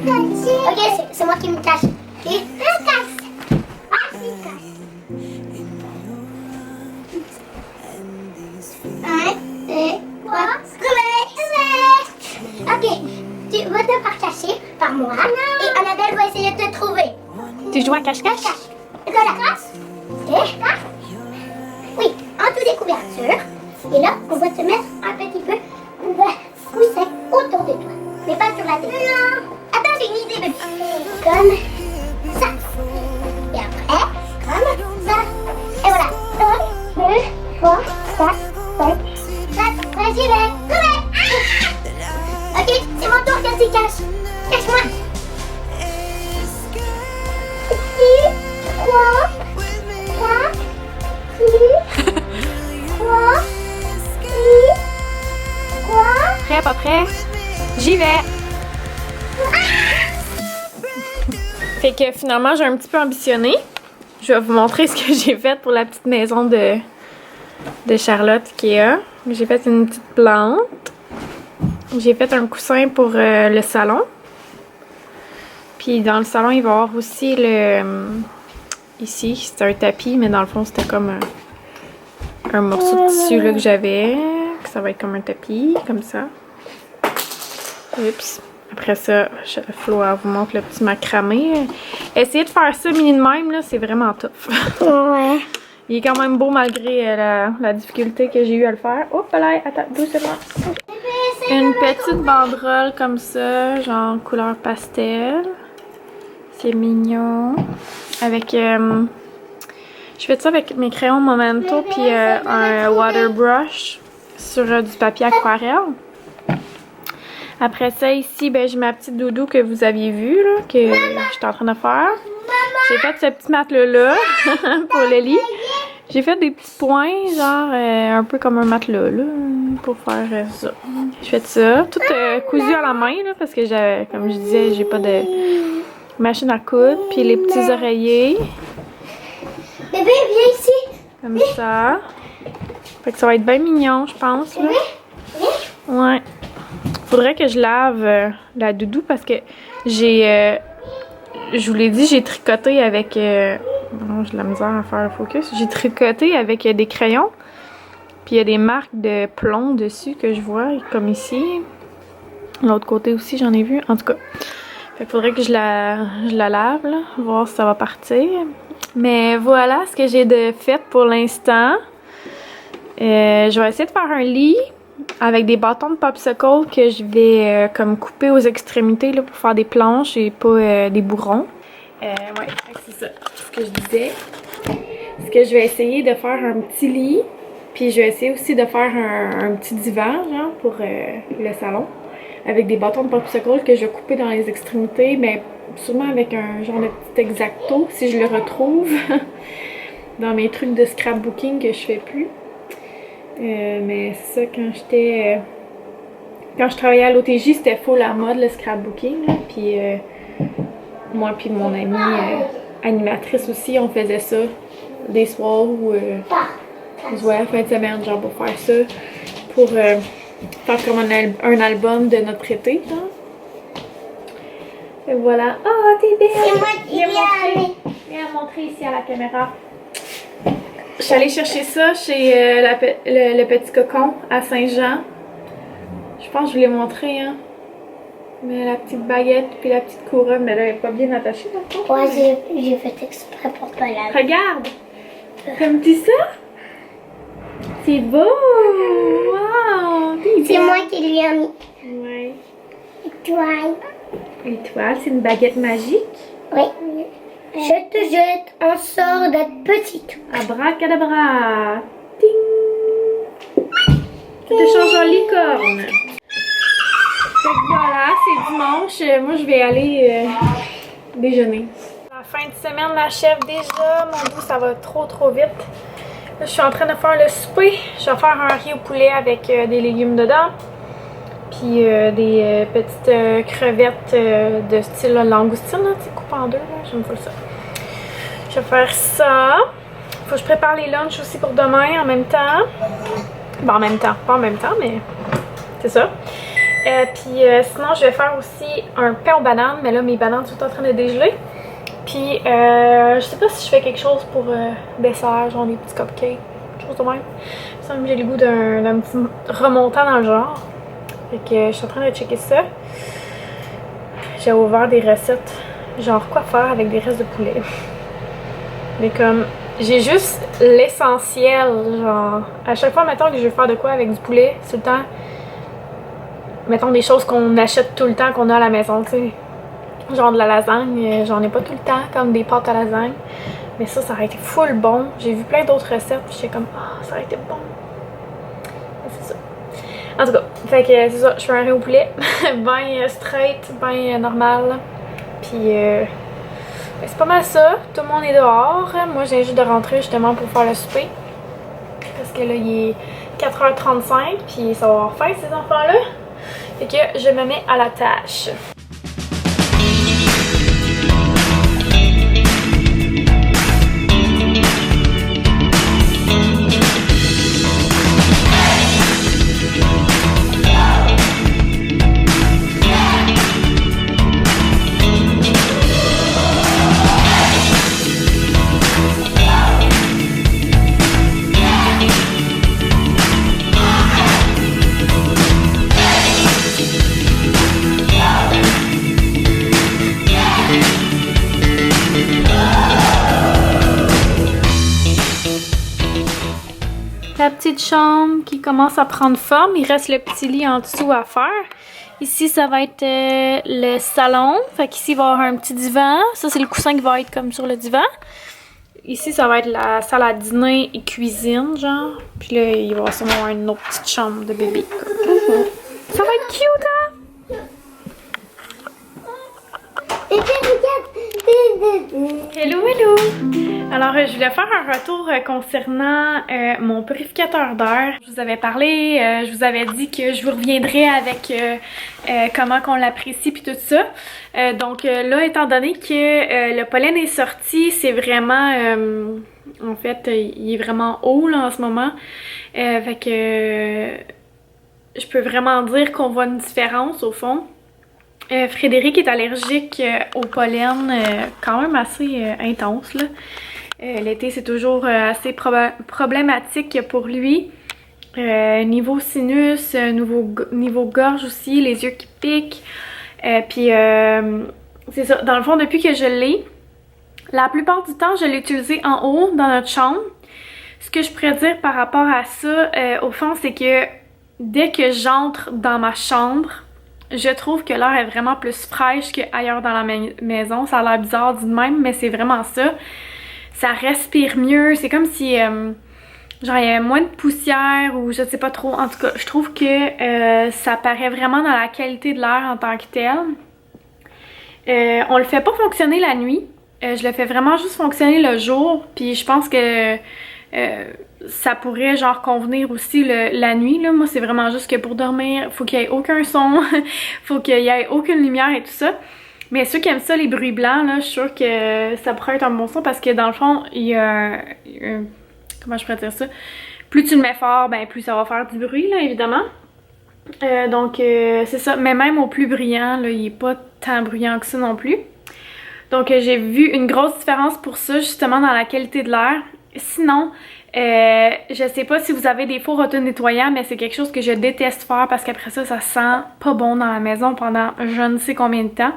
Ok, c'est moi qui me cache. Ok, me cache. Un, deux, trois. Ok, tu vas te faire cacher par moi. Et Annabelle va essayer de te trouver. Tu joues à cache-cache? Voilà. Ok. Oui, en toute découverture. Et là, on va te mettre un petit peu de coussin autour de toi. Mais pas sur la tête. Non. Attends, j'ai une idée, bébé. Comme ça. Et après, comme ça. Et voilà. 1, 2, 3, 4, 5, 7. Vas-y, vais. Ok, c'est mon tour que tu caches. Cache-moi. 6, 3, 4, 6, 3, 6, 3. Prêt, pas prêt? J'y vais! Fait que finalement, j'ai un petit peu ambitionné. Je vais vous montrer ce que j'ai fait pour la petite maison de Charlotte Ikea. J'ai fait une petite plante. J'ai fait un coussin pour le salon. Puis dans le salon, il va y avoir aussi ici, c'était un tapis, mais dans le fond, c'était comme un morceau de tissu là, que j'avais. Ça va être comme un tapis, comme ça. Oups. Après ça, Flo vous montre le petit macramé. Essayez de faire ça mini de même, là, c'est vraiment tough. Ouais. Il est quand même beau malgré la difficulté que j'ai eu à le faire. Hop là, attends, doucement. Une petite banderole comme ça, genre couleur pastel. C'est mignon. Avec... je fais ça avec mes crayons Momento puis un water brush sur du papier aquarelle. Après ça, ici, ben, j'ai ma petite doudou que vous aviez vue, là, que j'étais en train de faire. J'ai fait ce petit matelas-là pour le lit. J'ai fait des petits points, genre un peu comme un matelas, là, pour faire ça. J'ai fait ça, tout cousu à la main, là, parce que, comme je disais, j'ai pas de machine à coudre. Puis les petits oreillers. Bébé, viens ici. Comme ça. Fait que ça va être bien mignon, je pense, là. Ouais. Faudrait que je lave la doudou parce que j'ai... je vous l'ai dit, j'ai tricoté avec... bon, j'ai de la misère à faire le focus. J'ai tricoté avec des crayons. Puis il y a des marques de plomb dessus que je vois, comme ici. L'autre côté aussi, j'en ai vu. En tout cas, fait qu'il faudrait que je la lave, là, voir si ça va partir. Mais voilà ce que j'ai de fait pour l'instant. Je vais essayer de faire un lit avec des bâtons de popsicle que je vais comme couper aux extrémités là, pour faire des planches et pas des bourrons. Ouais, c'est ça, ce que je disais. Ce que je vais essayer de faire un petit lit, puis je vais essayer aussi de faire un petit divan genre, pour le salon. Avec des bâtons de popsicle que je vais couper dans les extrémités, mais sûrement avec un genre de petit exacto si je le retrouve dans mes trucs de scrapbooking que je fais plus. Mais ça, quand je travaillais à l'OTJ, c'était full la mode le scrapbooking. Là. Puis moi puis mon amie animatrice aussi, on faisait ça des soirs où ouais, fin de semaine, genre pour faire ça, pour faire comme un album de notre été. Genre. Et voilà. Oh, t'es belle! C'est moi qui Viens montrer ici à la caméra. Je suis allée chercher ça chez le Petit Cocon à Saint-Jean. Je pense que je vous l'ai montré, hein. Mais la petite baguette puis la petite couronne, mais là, elle n'est pas bien attachée, dans le fond. Ouais, j'ai fait exprès pour toi là. Regarde! T'aimes-tu ça? C'est beau! Wow! C'est moi qui lui ai mis. Ouais. Étoile. Étoile, c'est une baguette magique. Oui. Je te jette, on sort d'être petite. Abracadabra! Ting! Ça te change en licorne. Fait que voilà, c'est dimanche. Moi, je vais aller déjeuner. La fin de semaine m'achève déjà. Mon Dieu, ça va trop vite. Là, je suis en train de faire le souper. Je vais faire un riz au poulet avec des légumes dedans. Puis des petites crevettes de style langoustine, là, coupées en deux. J'aime pas ça. Je vais faire ça. Faut que je prépare les lunchs aussi pour demain en même temps. Bon, en même temps. Pas en même temps, mais c'est ça. Sinon, je vais faire aussi un pain aux bananes, mais là, mes bananes sont en train de dégeler. Puis, je sais pas si je fais quelque chose pour dessert, genre des petits cupcakes, quelque chose de même. Ça, j'ai le goût d'un petit remontant dans le genre. Fait que je suis en train de checker ça. J'ai ouvert des recettes, genre quoi faire avec des restes de poulet. Mais comme, j'ai juste l'essentiel, genre, à chaque fois, mettons que je veux faire de quoi avec du poulet, c'est le temps, mettons des choses qu'on achète tout le temps, qu'on a à la maison, tu sais. Genre de la lasagne, j'en ai pas tout le temps, comme des pâtes à lasagne. Mais ça aurait été full bon. J'ai vu plein d'autres recettes, puis j'étais comme, ah, ça aurait été bon. C'est ça. En tout cas, fait que c'est ça, je fais un riz au poulet, ben straight, ben normal. Puis c'est pas mal ça, tout le monde est dehors. Moi, j'ai juste de rentrer justement pour faire le souper. Parce que là, il est 4h35, puis ça va avoir faim ces enfants-là. Fait que je me mets à la tâche. La petite chambre qui commence à prendre forme. Il reste le petit lit en dessous à faire. Ici, ça va être le salon. Fait qu'ici, il va y avoir un petit divan. Ça, c'est le coussin qui va être comme sur le divan. Ici, ça va être la salle à dîner et cuisine, genre. Puis là, il va y avoir sûrement une autre petite chambre de bébé. Ça va être cute, hein? Hello, hello! Alors, je voulais faire un retour concernant mon purificateur d'air. Je vous avais parlé, je vous avais dit que je vous reviendrai avec comment qu'on l'apprécie puis tout ça. Donc là, étant donné que le pollen est sorti, c'est vraiment... en fait, il est vraiment haut là en ce moment. Fait que je peux vraiment dire qu'on voit une différence au fond. Frédéric est allergique au pollen quand même assez intense là. L'été c'est toujours assez problématique pour lui. Niveau sinus, niveau gorge aussi, les yeux qui piquent. Puis c'est ça, dans le fond depuis que je l'ai, la plupart du temps je l'ai utilisé en haut dans notre chambre. Ce que je pourrais dire par rapport à ça, au fond c'est que dès que j'entre dans ma chambre, je trouve que l'air est vraiment plus fraîche qu'ailleurs dans la maison. Ça a l'air bizarre dit de même, mais c'est vraiment ça. Ça respire mieux. C'est comme si genre il y avait moins de poussière ou je sais pas trop. En tout cas, je trouve que ça paraît vraiment dans la qualité de l'air en tant que tel. On le fait pas fonctionner la nuit. Je le fais vraiment juste fonctionner le jour. Puis je pense que ça pourrait genre convenir aussi la nuit là. Moi c'est vraiment juste que pour dormir faut qu'il y ait aucun son, faut qu'il y ait aucune lumière et tout ça. Mais ceux qui aiment ça les bruits blancs là, je suis sûre que ça pourrait être un bon son parce que dans le fond il y a comment je pourrais dire ça, plus tu le mets fort ben plus ça va faire du bruit là évidemment. Donc c'est ça, mais même au plus brillant là, il est pas tant bruyant que ça non plus. Donc j'ai vu une grosse différence pour ça justement dans la qualité de l'air. Sinon, je sais pas si vous avez des fours auto-nettoyants, mais c'est quelque chose que je déteste faire parce qu'après ça, ça sent pas bon dans la maison pendant je ne sais combien de temps.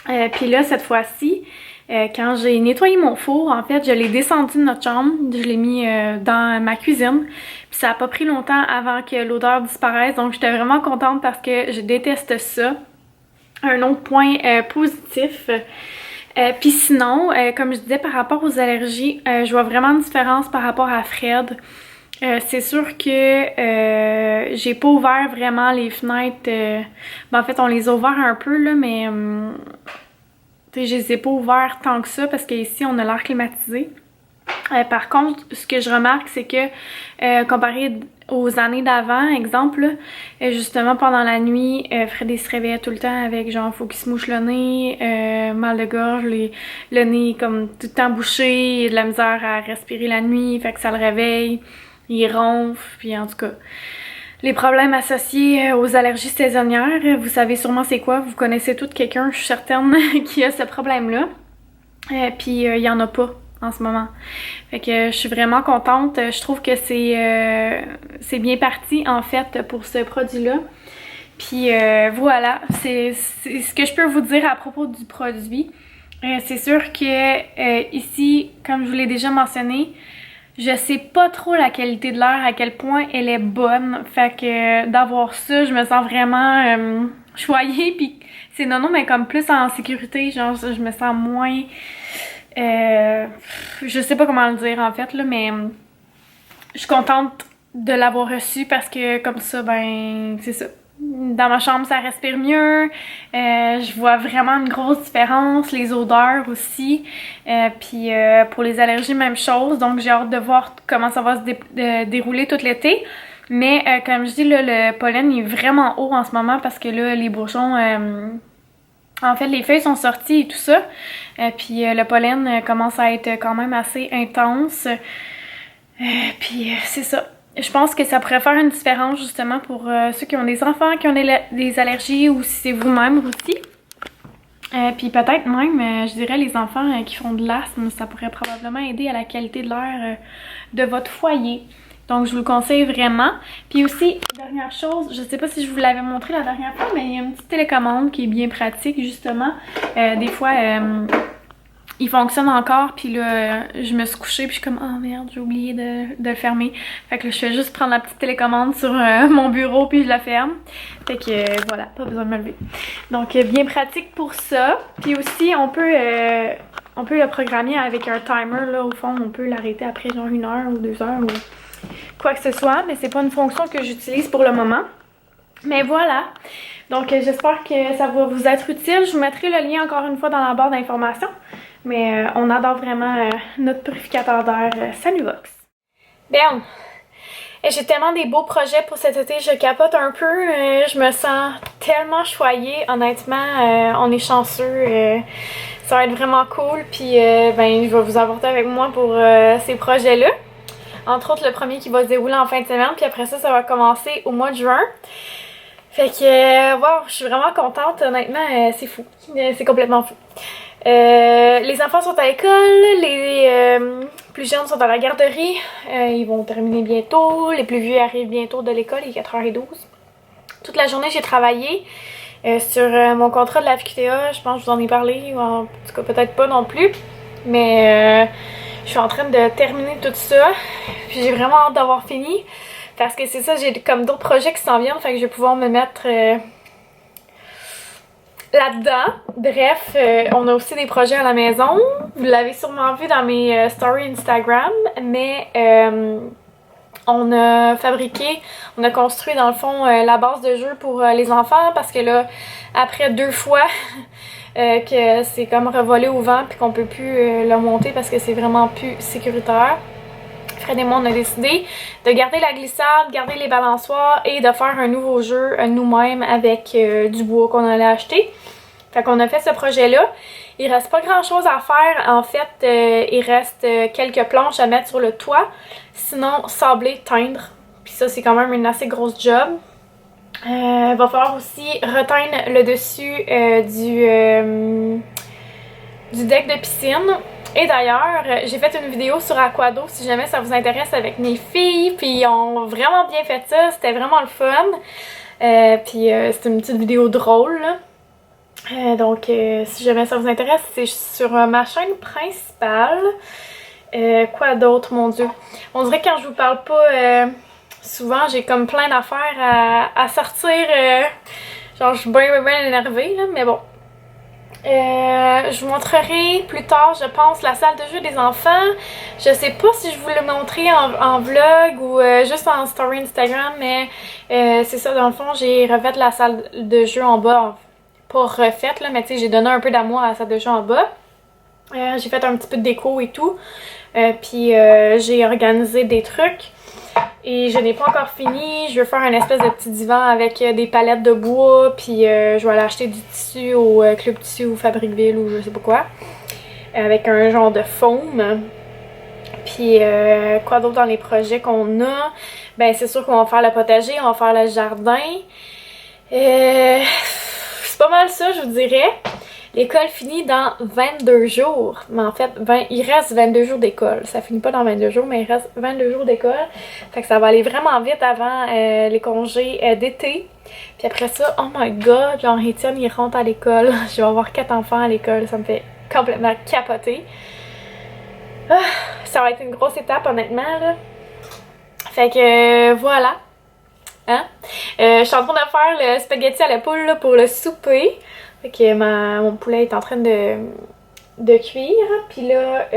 Puis là, cette fois-ci, quand j'ai nettoyé mon four, en fait, je l'ai descendu de notre chambre, je l'ai mis dans ma cuisine. Puis ça a pas pris longtemps avant que l'odeur disparaisse, donc j'étais vraiment contente parce que je déteste ça. Un autre point positif... Puis sinon, comme je disais par rapport aux allergies, je vois vraiment une différence par rapport à Fred. C'est sûr que j'ai pas ouvert vraiment les fenêtres. Ben en fait, on les a ouvertes un peu là, mais je les ai pas ouvertes tant que ça parce qu'ici on a l'air climatisé. Par contre, ce que je remarque, c'est que comparé aux années d'avant, exemple, là, justement pendant la nuit, Freddy se réveillait tout le temps avec genre faut qu'il se mouche le nez, mal de gorge, le nez comme tout le temps bouché, il a de la misère à respirer la nuit, fait que ça le réveille, il ronfle, puis en tout cas. les problèmes associés aux allergies saisonnières. Vous savez sûrement c'est quoi, vous connaissez toutes quelqu'un, je suis certaine, qui a ce problème-là. Puis il y en a pas en ce moment. Fait que je suis vraiment contente. Je trouve que c'est bien parti en fait pour ce produit-là. Puis voilà, c'est ce que je peux vous dire à propos du produit. C'est sûr que ici, comme je vous l'ai déjà mentionné, je sais pas trop la qualité de l'air, à quel point elle est bonne. Fait que d'avoir ça, je me sens vraiment choyée. Puis c'est non, mais comme plus en sécurité, genre je me sens moins... je sais pas comment le dire en fait, là, mais je suis contente de l'avoir reçu parce que comme ça, ben c'est ça. Dans ma chambre, ça respire mieux. Je vois vraiment une grosse différence. Les odeurs aussi. Puis pour les allergies, même chose. Donc j'ai hâte de voir comment ça va se dérouler tout l'été. Mais comme je dis, là, le pollen est vraiment haut en ce moment parce que là, les bourgeons... en fait, les feuilles sont sorties et tout ça. Puis le pollen commence à être quand même assez intense. Puis c'est ça. Je pense que ça pourrait faire une différence justement pour ceux qui ont des enfants, qui ont des allergies ou si c'est vous-même aussi. Puis peut-être même, je dirais, les enfants qui font de l'asthme, ça pourrait probablement aider à la qualité de l'air de votre foyer. Donc je vous le conseille vraiment. Puis aussi, dernière chose, je sais pas si je vous l'avais montré la dernière fois, mais il y a une petite télécommande qui est bien pratique justement. Des fois... il fonctionne encore, puis là, je me suis couchée, puis je suis comme « Oh merde, j'ai oublié de le fermer. » Fait que là, je fais juste prendre la petite télécommande sur mon bureau, puis je la ferme. Fait que voilà, pas besoin de me lever. Donc, bien pratique pour ça. Puis aussi, on peut le programmer avec un timer, là, au fond. On peut l'arrêter après genre 1 heure ou 2 heures ou quoi que ce soit. Mais c'est pas une fonction que j'utilise pour le moment. Mais voilà. Donc, j'espère que ça va vous être utile. Je vous mettrai le lien encore une fois dans la barre d'informations. Mais on adore vraiment notre purificateur d'air Sanuvox. Bien, j'ai tellement des beaux projets pour cet été, je capote un peu. Je me sens tellement choyée, honnêtement. On est chanceux. Ça va être vraiment cool. Puis ben, je vais vous apporter avec moi pour ces projets-là. Entre autres, le premier qui va se dérouler en fin de semaine. Puis après ça, ça va commencer au mois de juin. Fait que, wow, je suis vraiment contente. Honnêtement, c'est fou. C'est complètement fou. Les enfants sont à l'école, les plus jeunes sont à la garderie, ils vont terminer bientôt, les plus vieux arrivent bientôt de l'école, il est 4h12. Toute la journée j'ai travaillé sur mon contrat de la FQTA, je pense que je vous en ai parlé, ou en tout cas peut-être pas non plus, mais je suis en train de terminer tout ça, puis j'ai vraiment hâte d'avoir fini, parce que c'est ça, j'ai comme d'autres projets qui s'en viennent, fait que je vais pouvoir me mettre... là-dedans. Bref, on a aussi des projets à la maison. Vous l'avez sûrement vu dans mes stories Instagram, mais on a construit dans le fond la base de jeu pour les enfants parce que là, après 2 fois que c'est comme revolé au vent puis qu'on peut plus le monter parce que c'est vraiment plus sécuritaire. Fred et moi, on a décidé de garder la glissade, garder les balançoires et de faire un nouveau jeu nous-mêmes avec du bois qu'on allait acheter. Fait qu'on a fait ce projet-là. Il reste pas grand-chose à faire. En fait, il reste quelques planches à mettre sur le toit. Sinon, sabler, teindre. Puis ça, c'est quand même une assez grosse job. Il va falloir aussi reteindre le dessus du deck de piscine. Et d'ailleurs, j'ai fait une vidéo sur Aquado si jamais ça vous intéresse avec mes filles. Puis ils ont vraiment bien fait ça, c'était vraiment le fun. Puis c'est une petite vidéo drôle là. Donc si jamais ça vous intéresse, c'est sur ma chaîne principale. Quoi d'autre, mon Dieu? On dirait que quand je vous parle pas souvent, j'ai comme plein d'affaires à sortir. Genre je suis bien énervée là, mais bon. Je vous montrerai plus tard, je pense, la salle de jeu des enfants. Je sais pas si je vous le montrer en vlog ou juste en story Instagram, mais c'est ça, dans le fond, j'ai refait la salle de jeu en bas. Pas refaite, là, mais tu sais, j'ai donné un peu d'amour à la salle de jeu en bas. J'ai fait un petit peu de déco et tout. Puis j'ai organisé des trucs. Et je n'ai pas encore fini, je veux faire un espèce de petit divan avec des palettes de bois, puis je vais aller acheter du tissu au Club Tissu ou Fabricville ou je sais pas quoi, avec un genre de foam. Puis quoi d'autre dans les projets qu'on a? Ben c'est sûr qu'on va faire le potager, on va faire le jardin. C'est pas mal ça, je vous dirais. L'école finit dans 22 jours. Mais en fait, il reste 22 jours d'école. Ça finit pas dans 22 jours, mais il reste 22 jours d'école. Fait que ça va aller vraiment vite avant les congés d'été. Puis après ça, oh my god, genre Étienne il rentre à l'école. Je vais avoir 4 enfants à l'école. Ça me fait complètement capoter. Ah, ça va être une grosse étape honnêtement là. Fait que voilà. Hein? Je suis en train de faire le spaghetti à la poule là, pour le souper. Fait que mon poulet est en train de cuire. Puis là,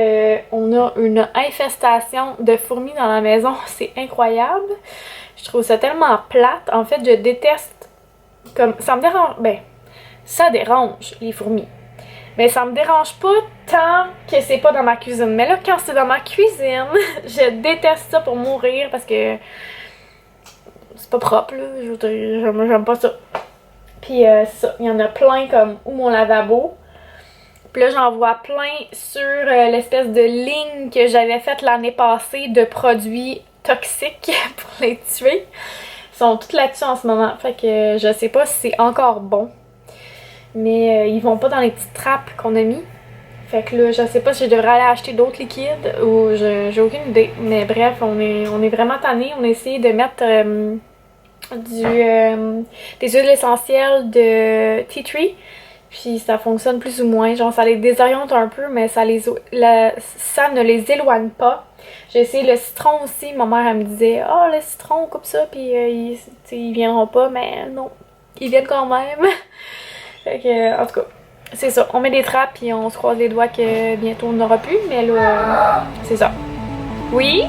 on a une infestation de fourmis dans la maison. C'est incroyable. Je trouve ça tellement plate. En fait, je déteste. Comme ça me dérange. Ben, ça dérange les fourmis. Mais ça me dérange pas tant que c'est pas dans ma cuisine. Mais là, quand c'est dans ma cuisine, je déteste ça pour mourir parce que c'est pas propre, là. J'aime pas ça. Puis ça, il y en a plein comme où mon lavabo. Puis là, j'en vois plein sur l'espèce de ligne que j'avais faite l'année passée de produits toxiques pour les tuer. Ils sont tous là-dessus en ce moment. Fait que je sais pas si c'est encore bon. Mais ils vont pas dans les petites trappes qu'on a mis. Fait que là, je sais pas si je devrais aller acheter d'autres liquides ou j'ai aucune idée. Mais bref, on est vraiment tannés. On a essayé de mettre des huiles essentielles de tea tree. Puis ça fonctionne plus ou moins. Genre ça les désoriente un peu, mais ça ne les éloigne pas. J'ai essayé le citron aussi. Ma mère elle me disait « Ah, le citron, on coupe ça, puis ils viendront pas. » Mais non, ils viennent quand même. Fait que, en tout cas, c'est ça. On met des trappes, puis on se croise les doigts que bientôt on n'aura plus. Mais là, c'est ça. Oui?